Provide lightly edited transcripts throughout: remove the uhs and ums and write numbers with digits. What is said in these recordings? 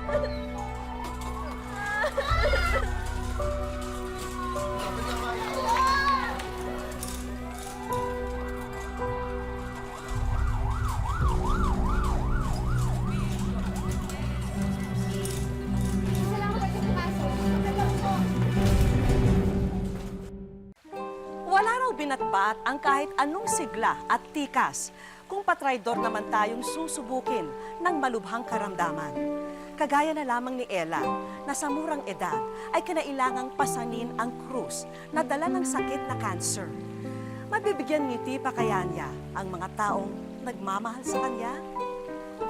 Wala raw binatbat ang kahit anong sigla at tikas kung patraydor naman tayong susubukin ng malubhang karamdaman. Kagaya na lamang ni Ella na sa murang edad ay kinailangang pasanin ang krus na dala ng sakit na cancer. Mabibigyan ngiti pa kaya niya ang mga taong nagmamahal sa kanya?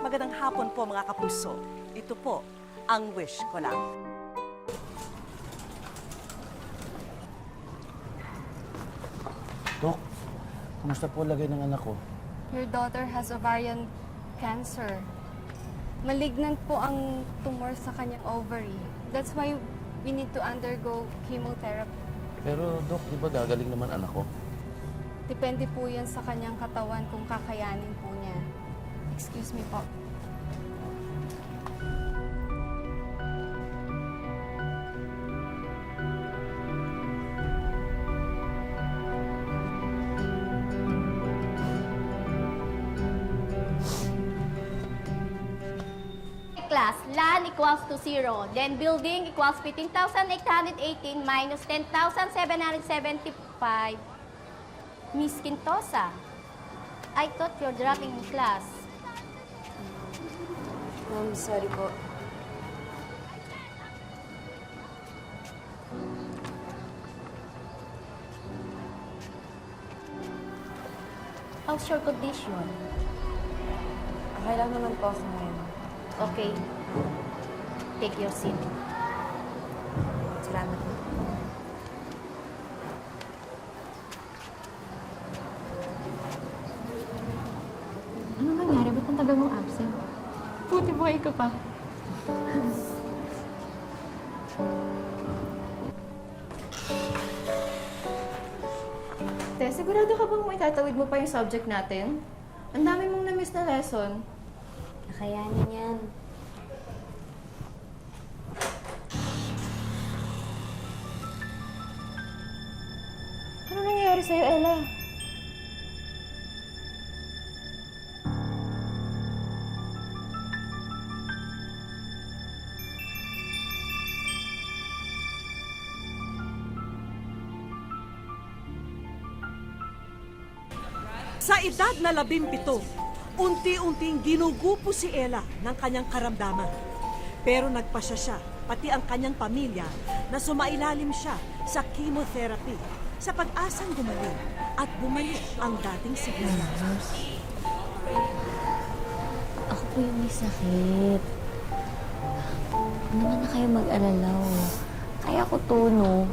Magandang hapon po mga kapuso. Ito po ang wish ko lang. Dok, kumusta po lagay ng anak ko? Your daughter has ovarian cancer. Malignant po ang tumor sa kanyang ovary. That's why we need to undergo chemotherapy. Pero Dok, di ba gagaling naman anak ko? Depende po yan sa kanyang katawan kung kakayanin po niya. Excuse me po. Class, land equals to 0. Then building equals 15,818 minus 10,775. Miss Quintosa, I thought you're dropping in class. Ma'am, sorry po. How's your condition? Okay lang naman po ako ngayon. Okay. Take your seat. Salamat po. Ano nangyari? Ba't ang tagal mong absent? Buti buhay ka pa. Te, sigurado ka bang may tatawid mo pa yung subject natin? Ang dami mong na-miss na lesson. Nakayanin yan. Ano nangyayari sa'yo, Ella? Sa edad na 17, unti-unting ginugupo si Ella ng kanyang karamdaman. Pero nagpasya siya, pati ang kanyang pamilya, na sumailalim siya sa chemotherapy sa pag-asang gumaling at bumalik ang dating sigla. Ako po yung may sakit. Hindi naman na kayo mag-alala. Kaya ko to, no?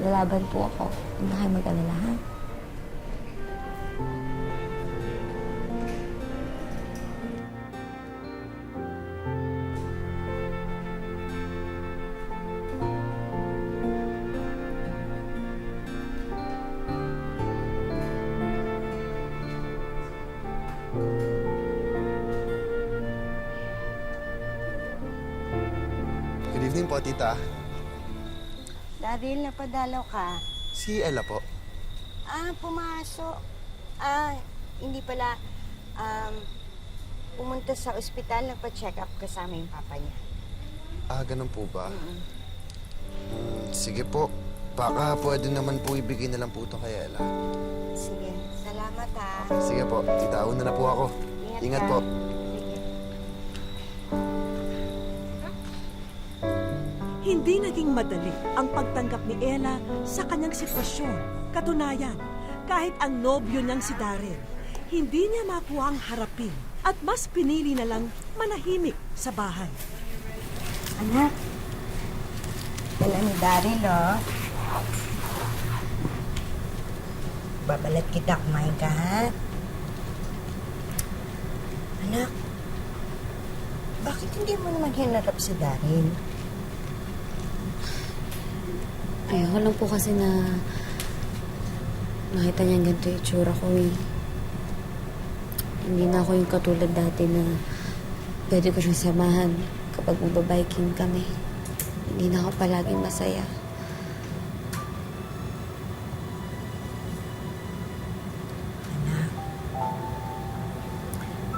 Lalaban po ako. Hindi na kayo mag-alala, ha? Good evening po, tita. Daryl, napadalaw ka. Si Ella po. Pumasok. Hindi pala. Pumunta sa ospital, nagpa-check up kasama yung papa niya. Ganun po ba? Sige po. Baka pwede naman po ibigay na lang po ito kay Ella. Sige, salamat ha. Sige po, tita, una na po ako. Ingat po. Sige. Hindi naging madali ang pagtanggap ni Ella sa kanyang sitwasyon. Katunayan, kahit ang nobyo niyang si Daryl, hindi niya makuha ang harapin at mas pinili na lang manahimik sa bahay. Anak, dala ni Daryl, oh. Babalat kita, kumain ka, ha? Anak, bakit hindi mo naman hinarap si Daryl? Ayoko lang po kasi na nakita niyang ganito yung itsura ko, eh. Hindi na ako yung katulad dati na pwede ko siyang samahan. kapag magbabiking kami. Hindi na ako palaging masaya.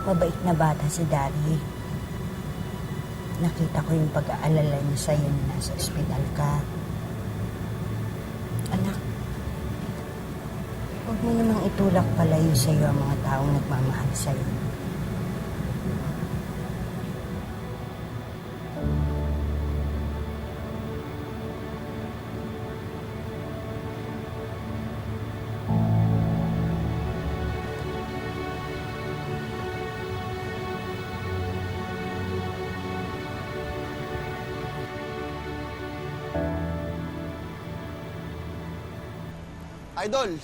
Mabait na bata si Daddy. Nakita ko yung pag-aalala niya sa'yo na nasa ospital ka. Anak, huwag mo namang itulak palayo sa'yo ang mga taong nagmamahal sa'yo. Idol!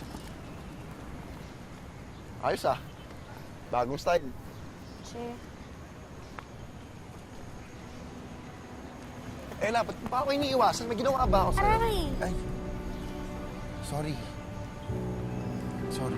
Ayos ah. Bagong style. Ella, ba't mo pa ako iniiwasan? May ginawa ba ako sa'yo? Ay. Sorry. Sorry.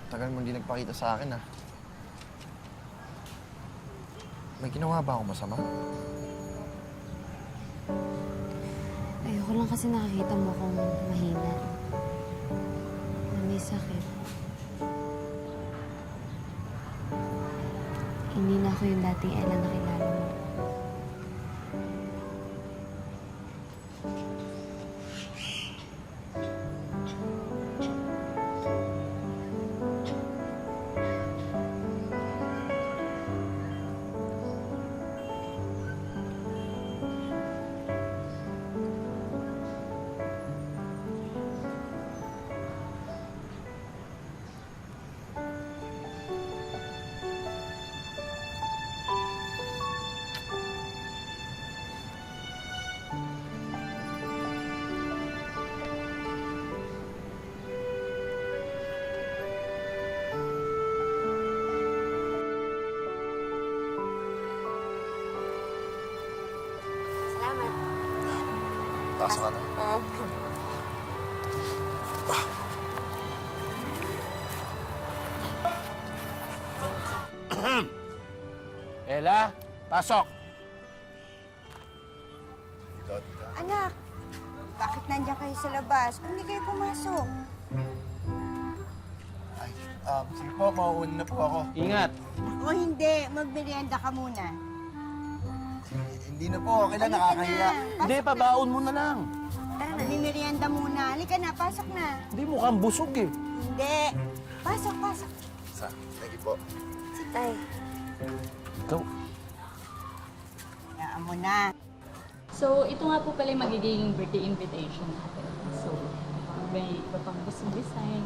Tagal mo hindi nagpakita sa akin, ah. May ginawa ba akong masama? Ayoko lang kasi nakakita mo akong mahina. Na may sakit. Hindi na ako yung dating Ella na kilala mo. Taas ka na. Ella, pasok! Anak, bakit nandiyan kayo sa labas? Hindi kayo pumasok. Ay, sige po, mauuna na po ako. Ingat! O hindi, magmerienda ka muna. Hindi na po, okay lang, nakakahiya. Hindi, pabaon mo na lang. Tara na, merienda muna. Halika na, pasok na. Hindi, mukhang busog eh. Hindi. Pasok. Thank you po. Si Tay. Ikaw, Hayaan mo na. So, ito nga po pala yung magiging birthday invitation natin. So, may iba pang gustong design.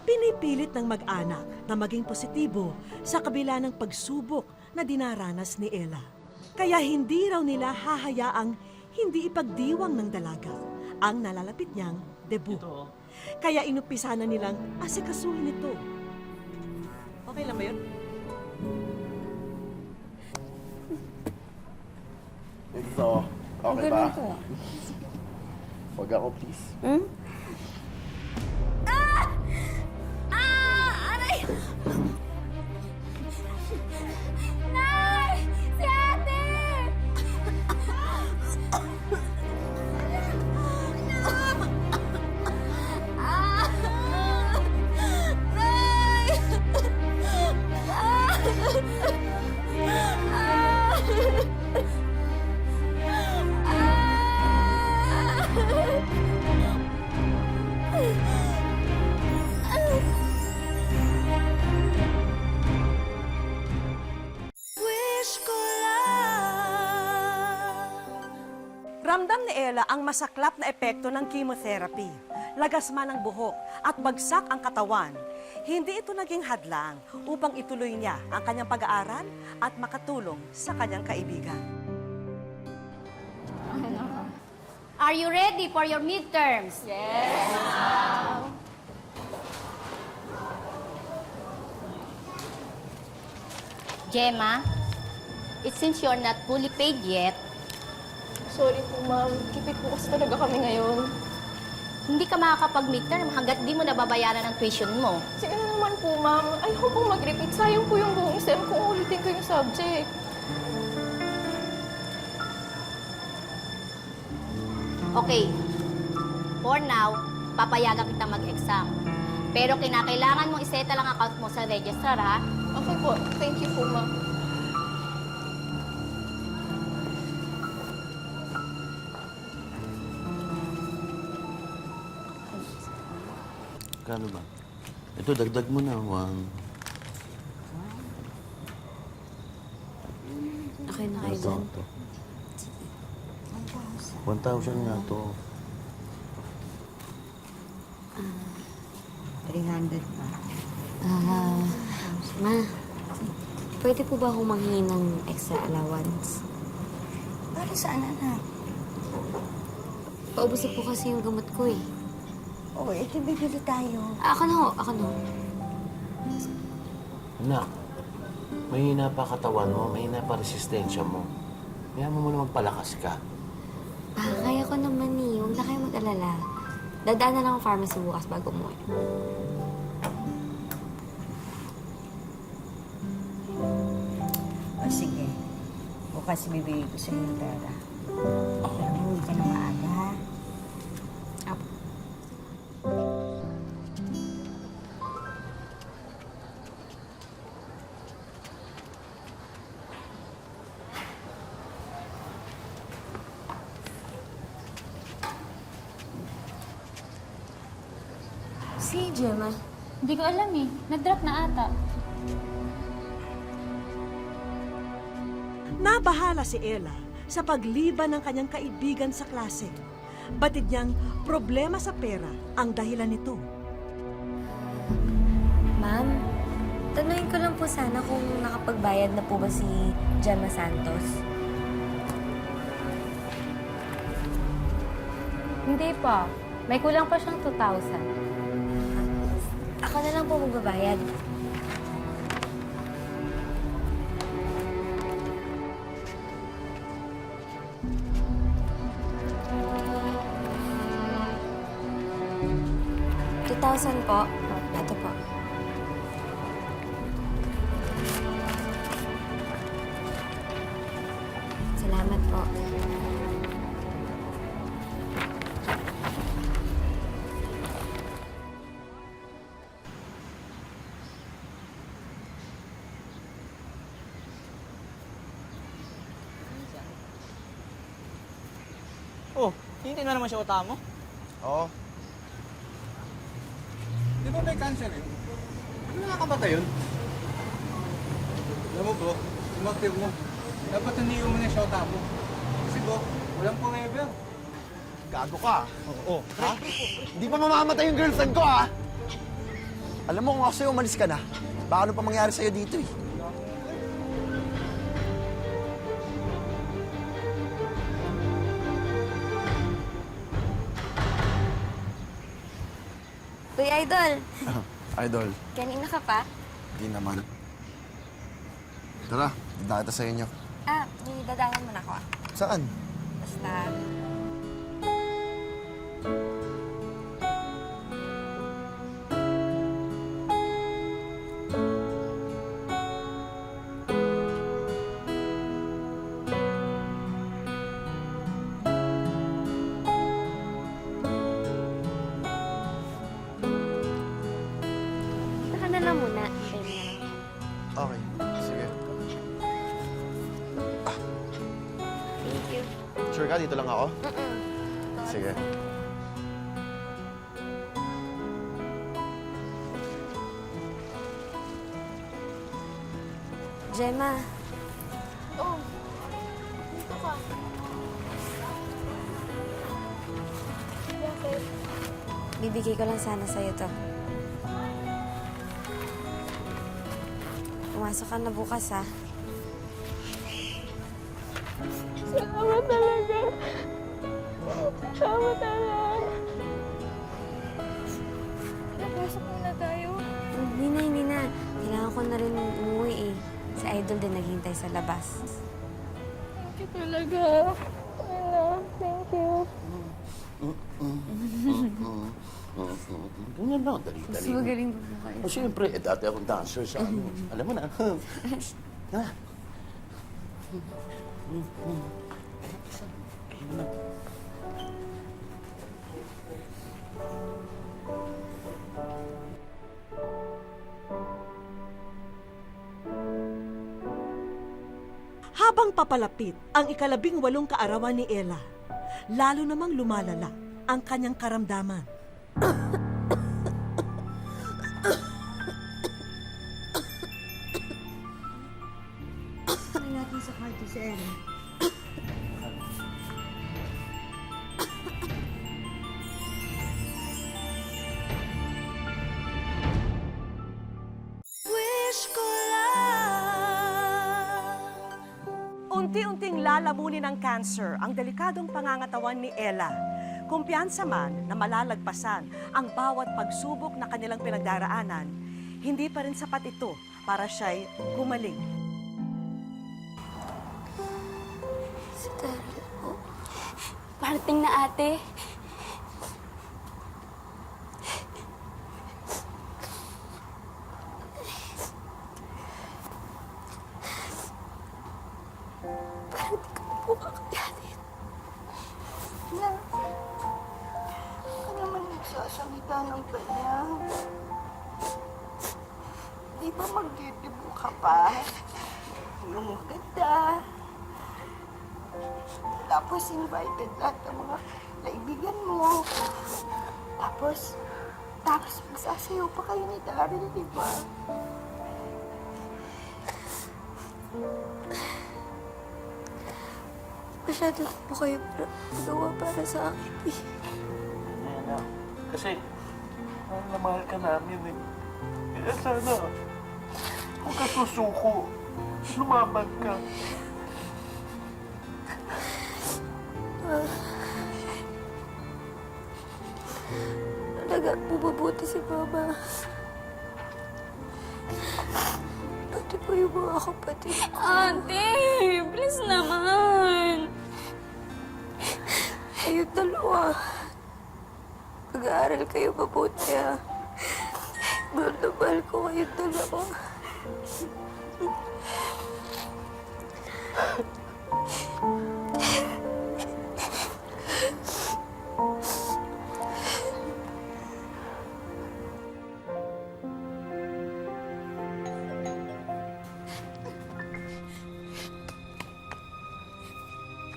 Pinipilit ng mag-anak na maging positibo sa kabila ng pagsubok na dinaranas ni Ella. Kaya hindi raw nila hahayaang hindi ipagdiwang ng dalaga ang nalalapit niyang debut. Kaya inupisa na nilang asikasuhin ito. Okay lang ba yun? Ito, okay ba? Huwag ako, please. Aray! Nay! Si ate! Ramdam ni Ella ang masaklap na epekto ng chemotherapy. Lagasman ang buhok at bagsak ang katawan. Hindi ito naging hadlang upang ituloy niya ang kanyang pag-aaral at makatulong sa kanyang kaibigan. Are you ready for your midterms? Yes! Gemma, It since you're not fully paid yet, Sorry po, ma'am. Kipit po kasi talaga kami ngayon. hindi ka makakapag-midterm hanggat di mo nababayaran ang tuition mo. Sige na naman po, ma'am. Ayoko pong mag-repeat. Sayang po yung buong SEM kung ulitin ko yung subject. Okay, for now, papayagan kita mag-exam. Pero kinakailangan mong iseta lang account mo sa registrar, ha? Okay po. Thank you po, ma'am. Kano ba? Ito, dagdag mo na. Okay na kayo dyan. 1,000 nga to. 300 pa. Ma, pwede po ba akong manghingi ng extra allowance? Para saan, anak? Paubos na po kasi yung gamot ko eh. Oo, ito bibili tayo. Ako na ho, ako na ho. Anak, mahina pa katawan mo, mahina pa resistensya mo. Kaya mo na magpalakas ka. Kaya ko naman eh. Huwag na kayo mag-alala. Dadaan na lang ang pharmacy bukas bago umuwi. O sige, bukas bibigay ko sa'yo ng pera. Pero hindi ka na maaga, ha? Apo. Si Gemma. Hindi ko alam eh. Nag-drop na ata. Nabahala si Ella sa pagliban ng kanyang kaibigan sa klase. Batid niyang problema sa pera ang dahilan nito. Ma'am, tanungin ko lang po sana kung nakapagbayad na po ba si Gemma Santos. Hindi pa. May kulang pa siyang 2,000. Ako na lang po magbabayad. $2,000 po. Ito po. Salamat po. Oh, hindi na naman siya utama mo. Oo. Di ba may cancer yun? Ano nakakabata yun? Alam mo bro, umaktive mo. Dapat hindi mo na siya utama mo. Kasi bro, walang forever. Gago ka. Oo. Ha? Hindi pa mamamatay yung girlfriend ko, ha? Alam mo, kung ako sa'yo umalis ka na, baka ano pa mangyari sa'yo dito, eh. Uy, Idol! Idol, Kanina ka pa? hindi naman. Tara, dada kita sa inyo. May dadalan mo na ako ah. Saan? Basta... Saka na lang muna. Hintayin mo na lang. Okay, sige. Thank you. Sure ka, dito lang ako? Mm-mm. Sige. Gemma, Oh, dito ka. Bakit? bibigay ko lang sana sa'yo to. Pumasok ka na bukas, ha? Salamat talaga. Salamat talaga. Napasok muna tayo. Hindi na. Kailangan ko na rin umuwi, eh. Sa Idol din naghihintay sa labas. Thank you talaga. Ella, thank you. Ganyan lang, dali-dali. Mas magaling po po kayo. O siyempre, dati akong dancer sa ano. Alam mo na. Ha? Ayun na. Habang papalapit ang ika-18 kaarawan ni Ella, lalo namang lumalala ang kanyang karamdaman. Ano natin sa kwarto si Ella? Unti-unting lalamunin ng cancer ang delikadong pangangatawan ni Ella. Kumpiyansa man na malalagpasan ang bawat pagsubok na kanilang pinagdaraanan, hindi pa rin sapat ito para siya'y gumaling. Si Daryl po. Parating na ate. Parang di ko po kakayanin. Ka naman nagsasalita ng ganyan. Di ba magdidibo ka pa? Yung maganda. Tapos invited lahat ng mga kaibigan mo. Tapos magsasayaw pa kayo ni Daryl, di ba? Masyado na po kayo nagawa para sa akin eh. Ayan na. Kasi, mahal na mahal ka namin eh. Kaya sana, huwag ka susuko. Lumaban ka. Talaga po mabuti si Mama. Pati po yung mga kapatid. Ate, please naman. Kayong dalawa. Mag-aaral kayo mabuti ha. Mahal na mahal ko kayong dalawa.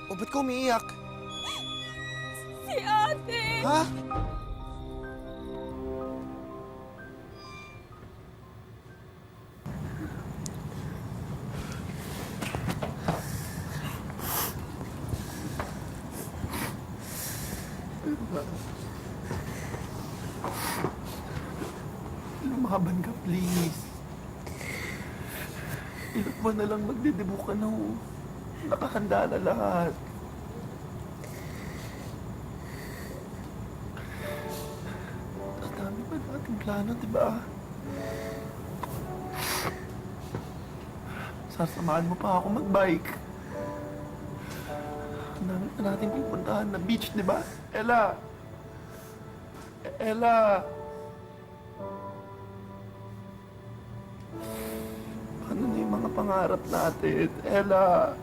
O, ba't ka umiiyak? Si ate. Ha? Lumaban ka, please. Ilang buwan na lang magdidibu ka na ho. Nakahanda na lahat. Ang dami pa nating plano, di ba? Sasamahan mo pa ako magbike. Ang dami pa natin pupuntahan na beach, di ba? Ella! Ella! Ano na yung mga pangarap natin? Ella!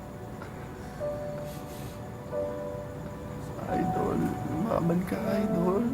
Idol, lumaban ka, idol.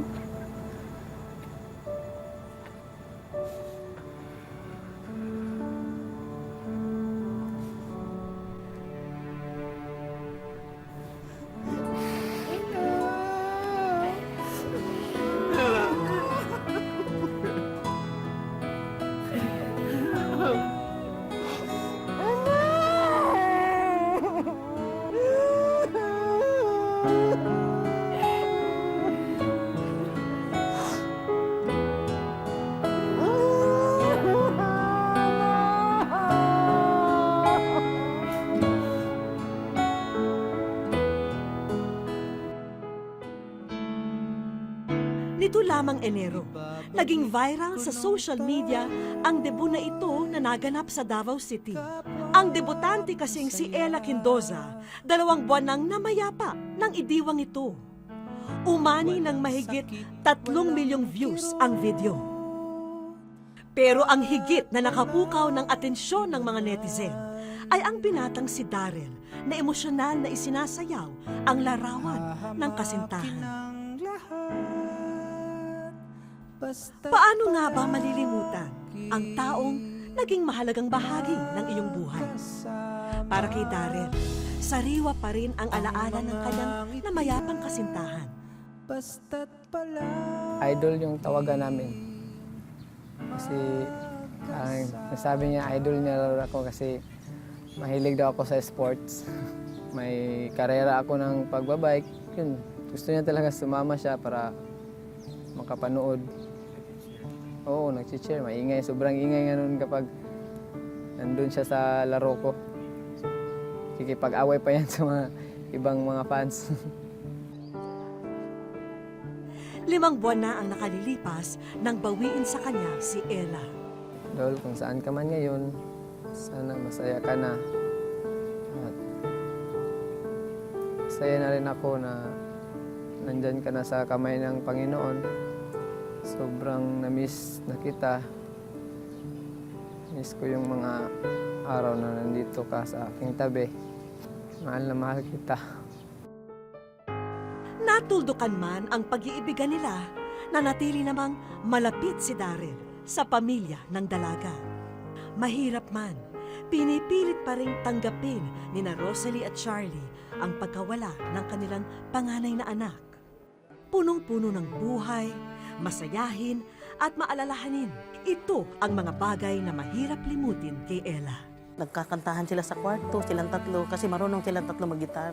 Nito lamang Enero, Naging viral sa social media ang debut na ito na naganap sa Davao City. Ang debutante kasing si Ella Quindoza, 2 buwan nang namayapa ng idiwang ito. Umani ng mahigit 3 milyong views ang video. Pero ang higit na nakapukaw ng atensyon ng mga netizen ay ang binatang si Daryl na emosyonal na isinasayaw ang larawan ng kasintahan. Paano nga ba malilimutan ang taong naging mahalagang bahagi ng iyong buhay? Para kay Daryl, sariwa pa rin ang alaala ng kanyang namayapang kasintahan. Idol yung tawagan namin. Kasi nasabi niya idol niya raw ako kasi mahilig daw ako sa sports. May karera ako ng pagbabike. Yun, gusto niya talaga sumama siya para makapanood. Oo, nag-cheer. Maingay. Sobrang ingay nga nun kapag nandun siya sa laro ko. Kikipag-away pa yan sa mga ibang mga fans. 5 buwan na ang nakalilipas nang bawiin sa kanya si Ella. Dol, kung saan ka man ngayon, sana masaya ka na. At masaya na rin ako na nandyan ka na sa kamay ng Panginoon. Sobrang na-miss na kita. Miss ko yung mga araw na nandito ka sa aking tabi. Mahal na mahal kita. Natuldukan man ang pag-iibigan nila, nanatili namang malapit si Daryl sa pamilya ng dalaga. Mahirap man, pinipilit pa rin tanggapin ni na Rosalie at Charlie ang pagkawala ng kanilang panganay na anak. Punong-puno ng buhay, masayahin at maalalahanin. Ito ang mga bagay na mahirap limutin kay Ella. Nagkakantahan sila sa kwarto, silang tatlo, kasi marunong silang tatlo mag-gitar.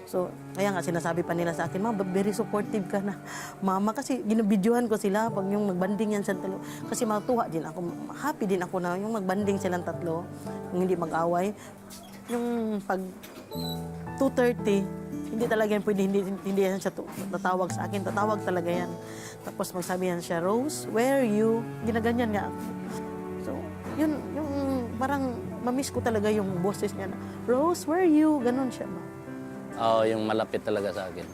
So, kaya nga sinasabi pa nila sa akin, Mama, very supportive ka na. Mama, kasi ginabidyohan ko sila pag yung magbanding yan silang tatlo. Kasi matuwa din ako, happy din ako na yung magbanding silang tatlo, yung hindi mag-away. Yung pag 2:30, hindi talaga yan pwede, hindi yan siya tatawag sa akin, tatawag talaga yan. Tapos magsabi yan siya, Rose, where are you? Ginaganyan nga ako. So, yun, yung parang mamiss ko talaga yung boses niya na, Rose, where are you? Ganon siya, ma. Oo, yung malapit talaga sa akin.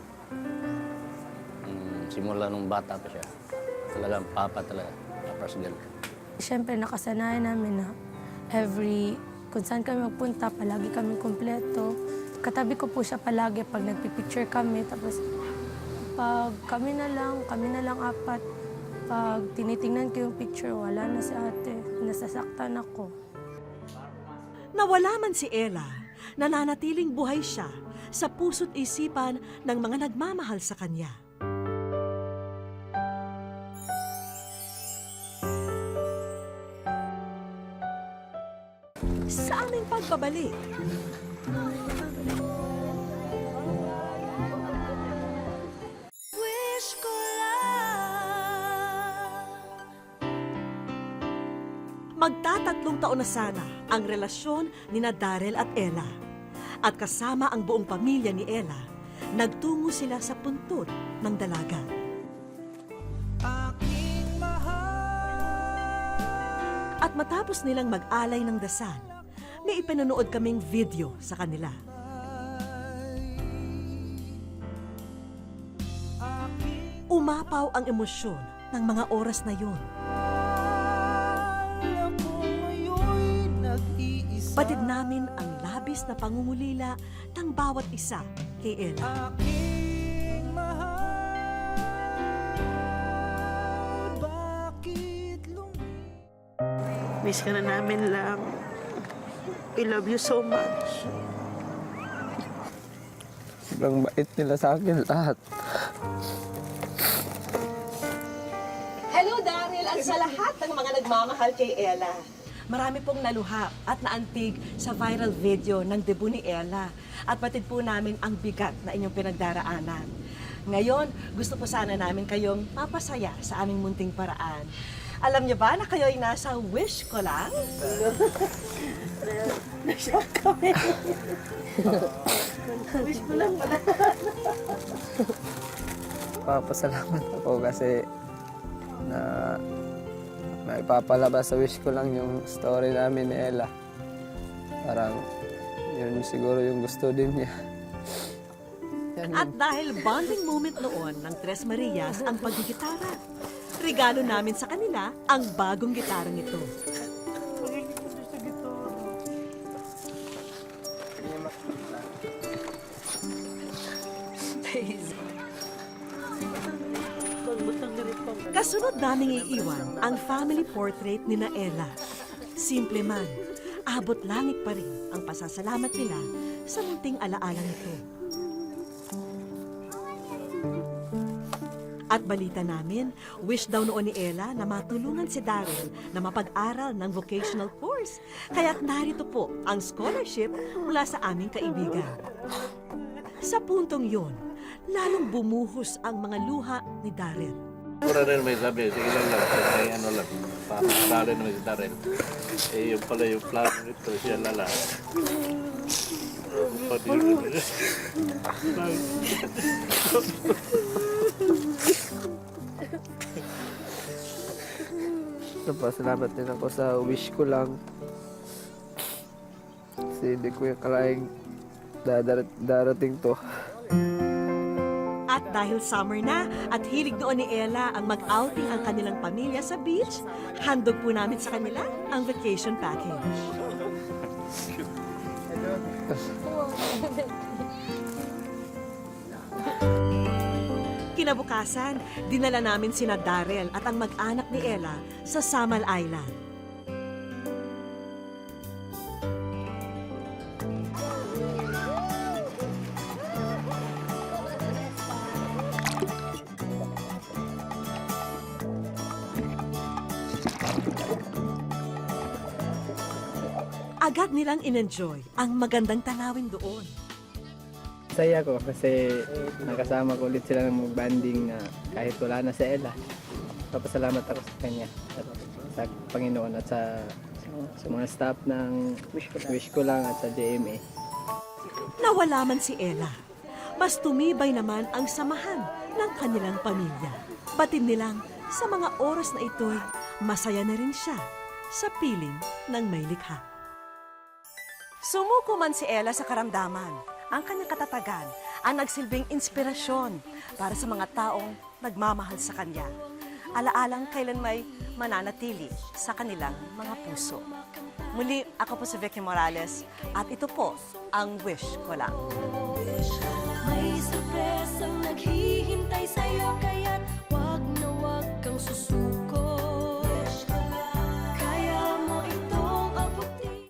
Simula nung bata pa siya. Talagang papa talaga. Papa's girl. Siyempre, nakasanayan namin na kung saan kami magpunta, palagi kami kumpleto. Katabi ko po siya palagi pag nagpipicture kami. Tapos, pag kami na lang 4, pag tinitingnan ko yung picture, wala na si ate. Nasasaktan ako. Nawala man si Ella, nananatiling buhay siya sa puso't isipan ng mga nagmamahal sa kanya. Sa aming pagbabalik, wish ko lang magtatatlong taon na sana ang relasyon ni na Daryl at Ella. At kasama ang buong pamilya ni Ella, nagtungo sila sa puntod ng dalaga. At matapos nilang mag-alay ng dasal, may ipinanood kaming video sa kanila. Umapaw ang emosyon ng mga oras na yun. Batid namin ang labis na pangungulila ng bawat isa kay Ella. Miss ka na namin lang. We love you so much. Sobrang bait nila sa akin lahat. Hello, Daryl, at sa lahat ng mga nagmamahal kay Ella. Marami pong naluha at naantig sa viral video ng debut ni Ella. At batid po namin ang bigat na inyong pinagdaraanan. Ngayon, gusto po sana namin kayong mapasaya sa aming munting paraan. Alam niyo ba na kayo'y nasa wish ko lang? Na-shock kami. Wish ko lang pala. Papasalamat ako kasi na maipapalabas sa wish ko lang yung story namin ni Ella. Parang yun siguro yung gusto din niya. At dahil bonding moment noon ng Tres Marias ang paggigitara, regalo namin sa kanila ang bagong gitarang ito. Kasunod naming iiwan ang family portrait ni na Ella. Simple man, abot langit pa rin ang pasasalamat nila sa munting alaalang ito. At balita namin, wish daw noon ni Ella na matulungan si Daryl na mapag-aral ng vocational course. Kaya't narito po ang scholarship mula sa aming kaibigan. Sa puntong yon, lalong bumuhos ang mga luha ni Daryl. Pura rin may sabi, sige lang, may ano lang, papasali naman si Darren. Eh, yung pala yung plano nito, siya lala. Salamat din ako sa wish ko lang. Kasi hindi ko yung kalaing darating to. At dahil summer na at hilig doon ni Ella ang mag-outing ang kanilang pamilya sa beach, handog po namin sa kanila ang vacation package. Kinabukasan, dinala namin sina Daryl at ang mag-anak ni Ella sa Samal Island. Agad nilang in-enjoy ang magandang tanawin doon. Saya ko kasi nakasama ko ulit sila ng mag-banding na kahit wala na si Ella. Papasalamat ako sa kanya, sa Panginoon at sa mga staff ng Wish ko lang at sa JMA. Nawala man si Ella, mas tumibay naman ang samahan ng kanilang pamilya. Batid nilang sa mga oras na ito'y masaya na rin siya sa piling ng may likha. Sumuko man si Ella sa karamdaman, ang kanyang katatagan ang nagsilbing inspirasyon para sa mga taong nagmamahal sa kanya. Alaalang kailan may mananatili sa kanilang mga puso. Muli, ako po si Vicky Morales at ito po ang Wish Ko Lang. May sorpresang naghihintay sa'yo kaya't wag na wag kang susunod.